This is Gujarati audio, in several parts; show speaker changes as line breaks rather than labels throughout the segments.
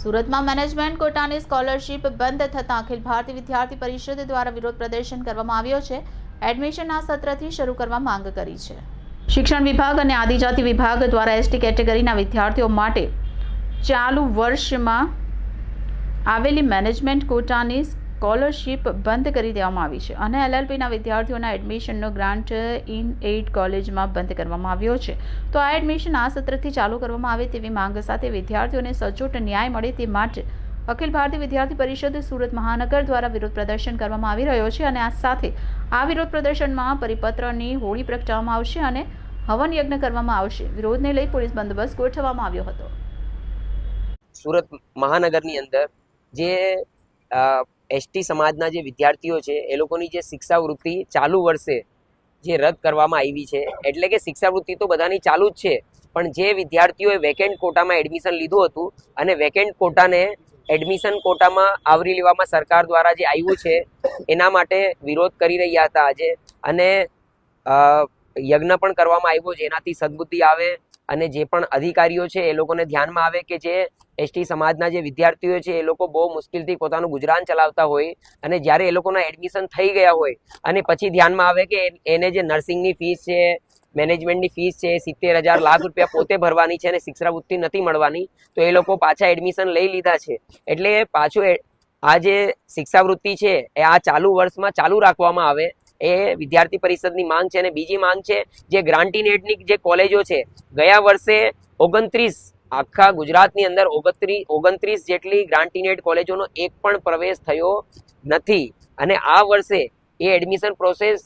સુરતમાં મેનેજમેન્ટ કોટાની સ્કોલરશીપ બંધ થતાં અખિલ ભારતીય વિદ્યાર્થી પરિષદ દ્વારા વિરોધ પ્રદર્શન કરવામાં આવ્યો છે। એડમિશન આ સત્રથી શરૂ કરવા માંગ કરી છે। શિક્ષણ વિભાગ અને આદિજાતિ વિભાગ દ્વારા એસટી કેટેગરીના વિદ્યાર્થીઓ માટે ચાલુ વર્ષમાં આવેલી મેનેજમેન્ટ કોટાની સ્કોલરશીપ બંધ કરી દેવામાં આવી છે અને એલએલબીના વિદ્યાર્થીઓના એડમિશનનો ગ્રાન્ટ ઇન એઇડ કોલેજમાં બંધ કરવામાં આવ્યો છે। તો આ એડમિશન આ સત્રથી ચાલુ કરવામાં આવે તેવી માંગ સાથે વિદ્યાર્થીઓને સચોટ ન્યાય મળે તે માટે અખિલ ભારતીય વિદ્યાર્થી પરિષદ સુરત મહાનગર દ્વારા વિરોધ પ્રદર્શન કરવામાં આવી રહ્યો છે અને આ સાથે આ વિરોધ પ્રદર્શનમાં પરિપત્રની હોળી પ્રગટાવવામાં આવશે અને હવન યજ્ઞ કરવામાં આવશે। વિરોધને લઈ પોલીસ બંદોબસ્ત ગોઠવવામાં આવ્યો હતો।
સુરત મહાનગરની અંદર જે એસટી સમાજના જે વિદ્યાર્થીઓ છે એ લોકોની જે શિક્ષાવૃત્તિ ચાલુ વર્ષે જે રદ કરવામાં આવી છે, એટલે કે શિક્ષાવૃત્તિ તો બધાની ચાલુ જ છે, પણ જે વિદ્યાર્થીઓએ વેકેન્ટ કોટામાં એડમિશન લીધું હતું અને વેકેન્ટ કોટાને એડમિશન કોટામાં આવરી લેવામાં સરકાર દ્વારા જે આવ્યું છે એના માટે વિરોધ કરી રહ્યા હતા આજે, અને યજ્ઞ પણ કરવામાં આવ્યો જેનાથી સદબુદ્ધિ આવે અને જે પણ અધિકારીઓ છે એ લોકોને ધ્યાનમાં આવે કે જે એસટી સમાજના જે વિદ્યાર્થીઓ છે એ લોકો બહુ મુશ્કેલથી પોતાનું ગુજરાન ચલાવતા હોય અને જ્યારે એ લોકોના એડમિશન થઈ ગયા હોય અને પછી ધ્યાનમાં આવે કે એને જે નર્સિંગની ફીસ છે, મેનેજમેન્ટની ફીસ છે, 70,000 લાખ રૂપિયા પોતે ભરવાની છે અને શિક્ષાવૃત્તિ નથી મળવાની, તો એ લોકો પાછા એડમિશન લઈ લીધા છે। એટલે પાછું આ જે શિક્ષાવૃત્તિ છે એ આ ચાલુ વર્ષમાં ચાલુ રાખવામાં આવે એ વિદ્યાર્થી પરિષદની માંગ છે। અને બીજી માંગ છે, જે ગ્રાન્ટી નેટની જે કોલેજો છે, ગયા વર્ષે 29 આખા ગુજરાતની અંદર 29 જેટલી ગ્રાન્ટી નેટ કોલેજોનો એક પણ પ્રવેશ થયો નથી અને આ વર્ષે એ એડમિશન પ્રોસેસ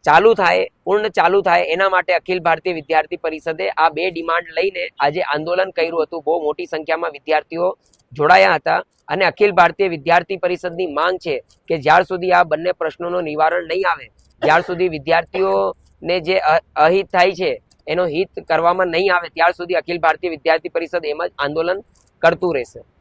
ચાલુ થાય, પૂર્ણ ચાલુ થાય એના માટે અખિલ ભારતીય વિદ્યાર્થી પરિષદે આ બે ડિમાન્ડ લઈને આજે આંદોલન કર્યું હતું। બહુ મોટી સંખ્યામાં વિદ્યાર્થીઓ જોડાયા હતા અને અખિલ ભારતીય વિદ્યાર્થી પરિષદની માંગ છે કે જ્યાર સુધી આ બંને પ્રશ્નોનું નિવારણ નહીં આવે, જ્યાર સુધી વિદ્યાર્થીઓને જે અહિત થાય છે એનો હિત કરવામાં નહીં આવે, ત્યાર સુધી અખિલ ભારતીય વિદ્યાર્થી પરિષદ એમ જ આંદોલન કરતું રહેશે।